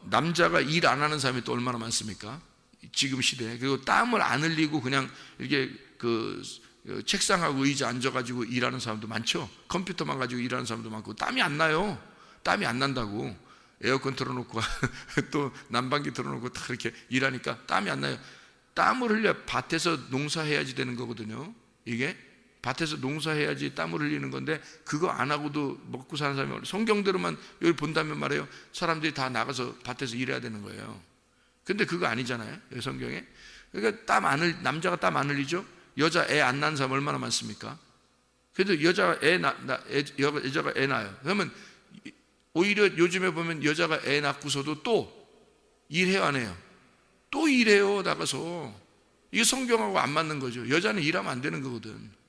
남자가 일 안 하는 사람이 또 얼마나 많습니까? 지금 시대에. 그리고 땀을 안 흘리고 그냥 이렇게 그 책상하고 의자 앉아가지고 일하는 사람도 많죠. 컴퓨터만 가지고 일하는 사람도 많고. 땀이 안 나요. 땀이 안 난다고. 에어컨 틀어놓고 또 난방기 틀어놓고 다 이렇게 일하니까 땀이 안 나요. 땀을 흘려 밭에서 농사해야지 되는 거거든요. 이게 밭에서 농사해야지 땀을 흘리는 건데, 그거 안 하고도 먹고 사는 사람이, 성경대로만 여기 본다면 말이에요, 사람들이 다 나가서 밭에서 일해야 되는 거예요. 근데 그거 아니잖아요, 성경에. 그러니까 남자가 땀 안 흘리죠. 여자 애 안 낳는 사람 얼마나 많습니까? 그래도 여자가 여자가 애 낳아요. 그러면 오히려 요즘에 보면 여자가 애 낳고서도 또 일해요, 안 해요? 또 일해요, 나가서. 이게 성경하고 안 맞는 거죠. 여자는 일하면 안 되는 거거든.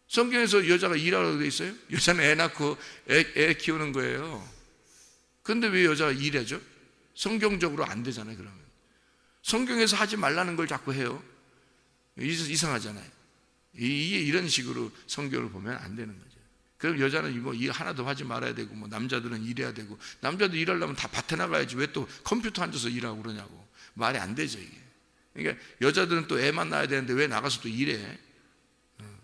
성경에서 여자가 일하라고 돼 있어요? 여자는 애 낳고 애 키우는 거예요. 그런데 왜 여자가 일하죠? 성경적으로 안 되잖아요. 그러면 성경에서 하지 말라는 걸 자꾸 해요. 이상하잖아요. 이런 식으로 성경을 보면 안 되는 거죠. 그럼 여자는 뭐 일 하나도 하지 말아야 되고, 뭐 남자들은 일해야 되고, 남자도 일하려면 다 밭에 나가야지 왜 또 컴퓨터 앉아서 일하고 그러냐고. 말이 안 되죠 이게. 그러니까 여자들은 또 애만 낳아야 되는데 왜 나가서 또 일해?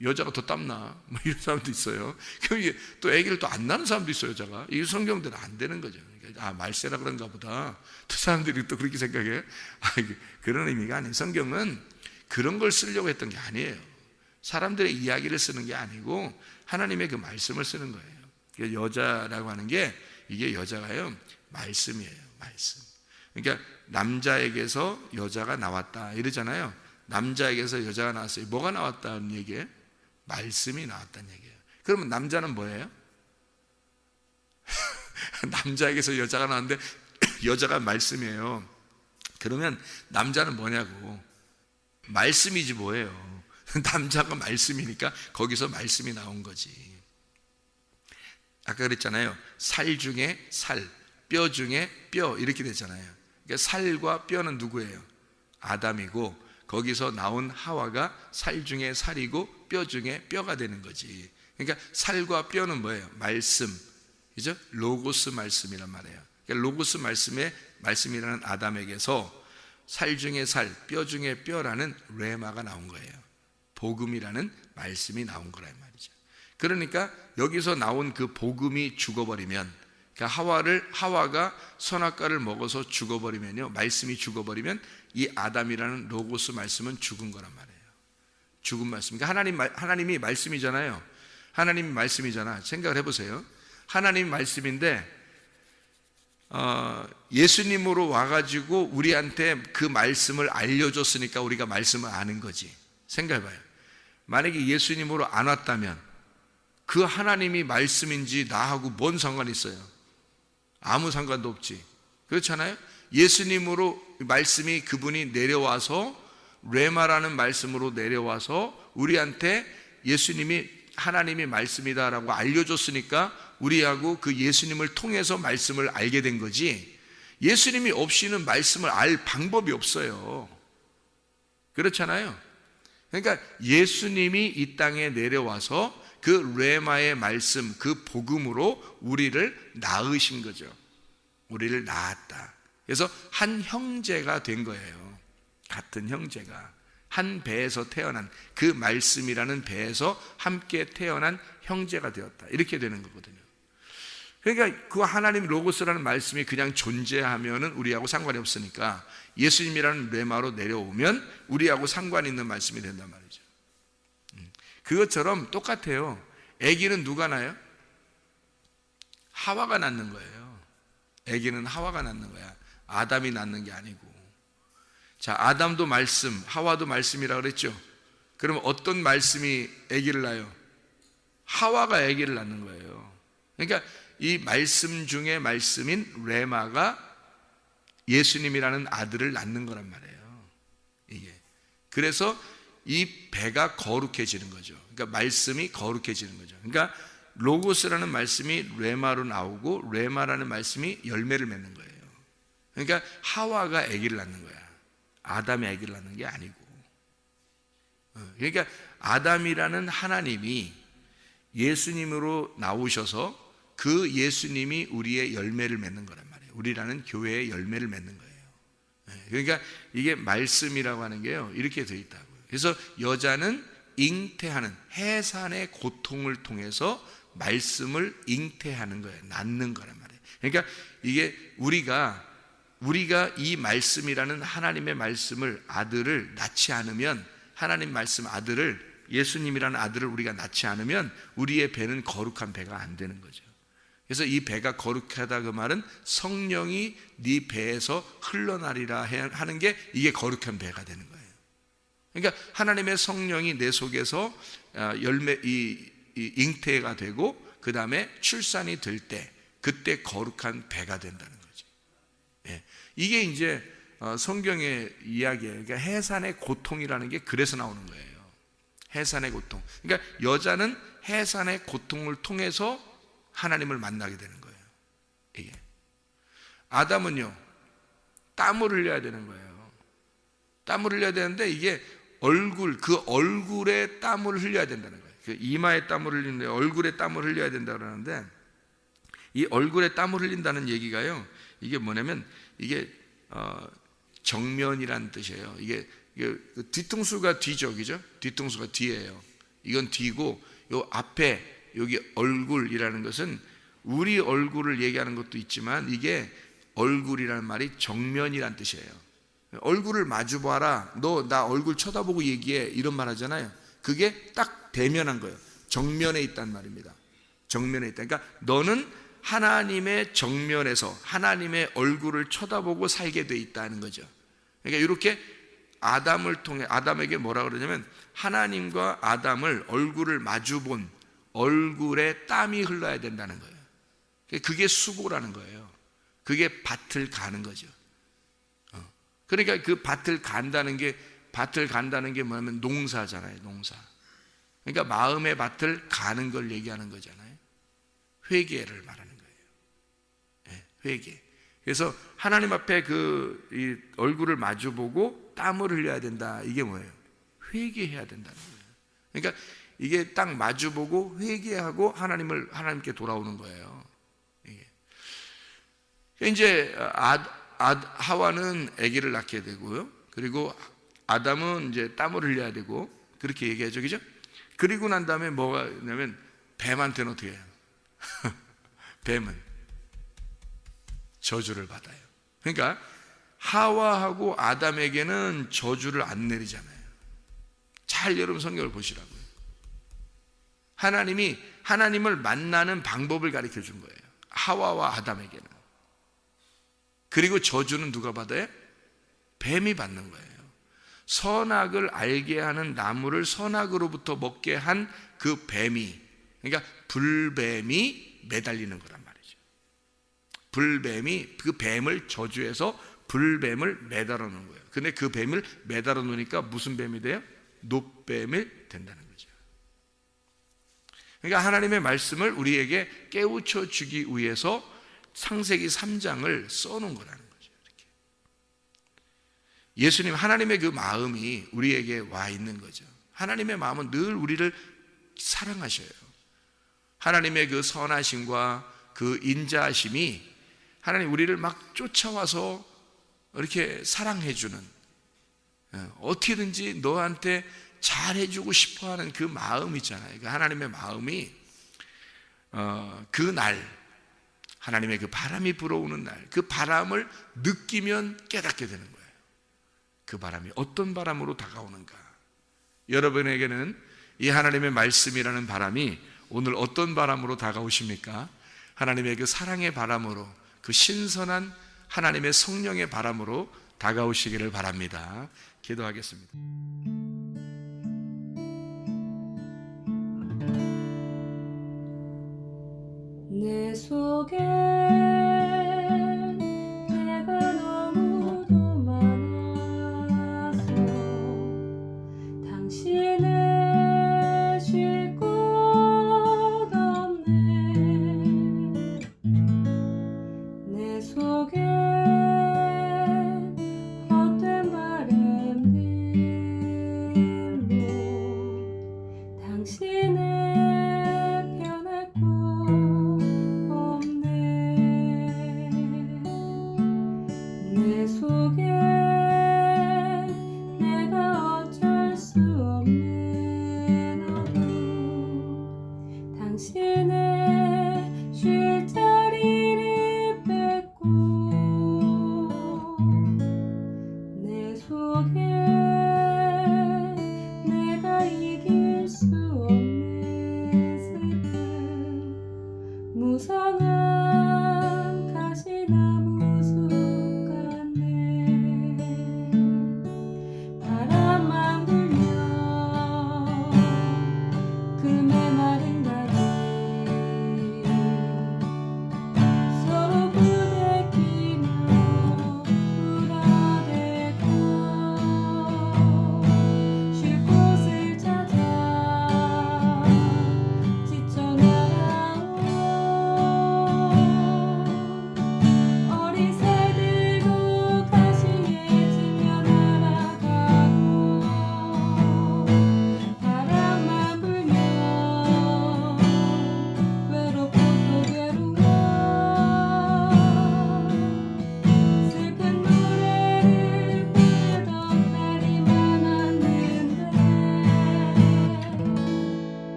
여자가 더 땀나, 뭐 이런 사람도 있어요. 그럼 이게 또 아기를 또 안 낳는 사람도 있어요, 여자가. 이게 성경대로 안 되는 거죠. 그러니까 말세라 그런가 보다. 또 사람들이 또 그렇게 생각해. 이게 그런 의미가 아니에요. 성경은 그런 걸 쓰려고 했던 게 아니에요. 사람들의 이야기를 쓰는 게 아니고 하나님의 그 말씀을 쓰는 거예요. 여자라고 하는 게, 이게 여자가요, 말씀이에요, 말씀. 그러니까 남자에게서 여자가 나왔다 이러잖아요. 남자에게서 여자가 나왔어요. 뭐가 나왔다는 얘기예요? 말씀이 나왔다는 얘기예요. 그러면 남자는 뭐예요? 남자에게서 여자가 나왔는데 여자가 말씀이에요. 그러면 남자는 뭐냐고. 말씀이지 뭐예요. 남자가 말씀이니까 거기서 말씀이 나온 거지. 아까 그랬잖아요, 살 중에 살, 뼈 중에 뼈, 이렇게 됐잖아요. 그러니까 살과 뼈는 누구예요? 아담이고, 거기서 나온 하와가 살 중에 살이고 뼈 중에 뼈가 되는 거지. 그러니까 살과 뼈는 뭐예요? 말씀, 그죠? 로고스 말씀이란 말이에요. 그러니까 로고스 말씀이라는 아담에게서 살 중에 살, 뼈 중에 뼈라는 레마가 나온 거예요. 복음이라는 말씀이 나온 거란 말이죠. 그러니까 여기서 나온 그 복음이 죽어버리면, 그러니까 하와가 선악과를 먹어서 죽어버리면요, 말씀이 죽어버리면 이 아담이라는 로고스 말씀은 죽은 거란 말이에요. 죽은 말씀. 그러니까 하나님이 말씀이잖아요. 하나님이 말씀이잖아. 생각을 해보세요. 하나님이 말씀인데 예수님으로 와가지고 우리한테 그 말씀을 알려줬으니까 우리가 말씀을 아는 거지. 생각해봐요. 만약에 예수님으로 안 왔다면 그 하나님이 말씀인지 나하고 뭔 상관이 있어요? 아무 상관도 없지. 그렇잖아요? 예수님으로 말씀이, 그분이 내려와서 레마라는 말씀으로 내려와서 우리한테 예수님이 하나님이 말씀이다라고 알려줬으니까 우리하고 그 예수님을 통해서 말씀을 알게 된 거지, 예수님이 없이는 말씀을 알 방법이 없어요. 그렇잖아요? 그러니까 예수님이 이 땅에 내려와서 그 레마의 말씀, 그 복음으로 우리를 낳으신 거죠. 우리를 낳았다. 그래서 한 형제가 된 거예요. 같은 형제가 한 배에서 태어난, 그 말씀이라는 배에서 함께 태어난 형제가 되었다. 이렇게 되는 거거든요. 그러니까 그 하나님 로고스라는 말씀이 그냥 존재하면은 우리하고 상관이 없으니까 예수님이라는 레마로 내려오면 우리하고 상관 있는 말씀이 된단 말이죠. 그것처럼 똑같아요. 아기는 누가 낳아요? 하와가 낳는 거예요. 아기는 하와가 낳는 거야. 아담이 낳는 게 아니고. 자, 아담도 말씀, 하와도 말씀이라 그랬죠. 그럼 어떤 말씀이 아기를 낳아요? 하와가 아기를 낳는 거예요. 그러니까 이 말씀 중에 말씀인 레마가 예수님이라는 아들을 낳는 거란 말이에요. 이게. 그래서 이 배가 거룩해지는 거죠. 그러니까 말씀이 거룩해지는 거죠. 그러니까 로고스라는 말씀이 레마로 나오고 레마라는 말씀이 열매를 맺는 거예요. 그러니까 하와가 아기를 낳는 거야. 아담이 아기를 낳는 게 아니고. 그러니까 아담이라는 하나님이 예수님으로 나오셔서 그 예수님이 우리의 열매를 맺는 거란 말이에요. 우리라는 교회의 열매를 맺는 거예요. 그러니까 이게 말씀이라고 하는 게요, 이렇게 되어 있다고요. 그래서 여자는 잉태하는 해산의 고통을 통해서 말씀을 잉태하는 거예요. 낳는 거란 말이에요. 그러니까 이게 우리가 이 말씀이라는 하나님의 말씀을, 아들을 낳지 않으면, 하나님 말씀 아들을, 예수님이라는 아들을 우리가 낳지 않으면 우리의 배는 거룩한 배가 안 되는 거죠. 그래서 이 배가 거룩하다 그 말은 성령이 네 배에서 흘러나리라 하는 게 이게 거룩한 배가 되는 거예요. 그러니까 하나님의 성령이 내 속에서 잉태가 되고 그 다음에 출산이 될 때 그때 거룩한 배가 된다는 거죠. 예. 이게 이제 성경의 이야기예요. 그러니까 해산의 고통이라는 게 그래서 나오는 거예요. 해산의 고통. 그러니까 여자는 해산의 고통을 통해서 하나님을 만나게 되는 거예요. 이게. 아담은요, 땀을 흘려야 되는 거예요. 땀을 흘려야 되는데 이게 그 얼굴에 땀을 흘려야 된다는 거예요. 그 이마에 땀을 흘리는데 얼굴에 땀을 흘려야 된다고 그러는데, 이 얼굴에 땀을 흘린다는 얘기가요, 이게 뭐냐면 이게 정면이라는 뜻이에요. 이게 뒤통수가 뒤죠, 그죠? 뒤통수가 뒤예요. 이건 뒤고, 요 앞에 여기 얼굴이라는 것은 우리 얼굴을 얘기하는 것도 있지만 이게 얼굴이라는 말이 정면이라는 뜻이에요. 얼굴을 마주 봐라, 너 나 얼굴 쳐다보고 얘기해, 이런 말 하잖아요. 그게 딱 대면한 거예요. 정면에 있단 말입니다. 정면에 있다. 그러니까 너는 하나님의 정면에서 하나님의 얼굴을 쳐다보고 살게 돼 있다는 거죠. 그러니까 이렇게 아담을 통해, 아담에게 뭐라 그러냐면 하나님과 아담을 얼굴을 마주 본 얼굴에 땀이 흘러야 된다는 거예요. 그게 수고라는 거예요. 그게 밭을 가는 거죠. 그러니까 그 밭을 간다는 게 뭐냐면 농사잖아요. 농사. 그러니까 마음의 밭을 가는 걸 얘기하는 거잖아요. 회개를 말하는 거예요. 네, 회개. 그래서 하나님 앞에 이 얼굴을 마주보고 땀을 흘려야 된다. 이게 뭐예요? 회개해야 된다는 거예요. 그러니까 이게 딱 마주보고 회개하고 하나님께 돌아오는 거예요. 이게. 이제 하와는 아기를 낳게 되고요. 그리고 아담은 이제 땀을 흘려야 되고, 그렇게 얘기하죠, 그죠? 그리고 난 다음에 뭐가 있냐면 뱀한테는 어떻게 해요? 뱀은 저주를 받아요. 그러니까 하와하고 아담에게는 저주를 안 내리잖아요. 잘 여러분 성경을 보시라고요. 하나님을 만나는 방법을 가르쳐 준 거예요. 하와와 아담에게는. 그리고 저주는 누가 받아요? 뱀이 받는 거예요. 선악을 알게 하는 나무를 선악으로부터 먹게 한 그 뱀이, 그러니까 불뱀이 매달리는 거란 말이죠. 불뱀이 그 뱀을 저주해서 불뱀을 매달아 놓은 거예요. 근데 그 뱀을 매달아 놓으니까 무슨 뱀이 돼요? 놋뱀이 된다는 거죠. 그러니까 하나님의 말씀을 우리에게 깨우쳐 주기 위해서 창세기 3장을 써놓은 거라는 거죠. 이렇게. 예수님, 하나님의 그 마음이 우리에게 와 있는 거죠. 하나님의 마음은 늘 우리를 사랑하셔요. 하나님의 그 선하심과 그 인자하심이 하나님 우리를 막 쫓아와서 이렇게 사랑해주는, 어떻게든지 너한테 잘해주고 싶어하는 그 마음 있잖아요. 그 하나님의 마음이 그날 하나님의 그 바람이 불어오는 날, 그 바람을 느끼면 깨닫게 되는 거예요. 그 바람이 어떤 바람으로 다가오는가. 여러분에게는 이 하나님의 말씀이라는 바람이 오늘 어떤 바람으로 다가오십니까? 하나님의 그 사랑의 바람으로, 그 신선한 하나님의 성령의 바람으로 다가오시기를 바랍니다. 기도하겠습니다. 내 속에 내가 너무도 많아서 당신을 쉴 곳 없네. 내 속에 헛된 바램들로 당신을 변할 곳 내 속에 내가 어쩔 수 없는 어둠 당신을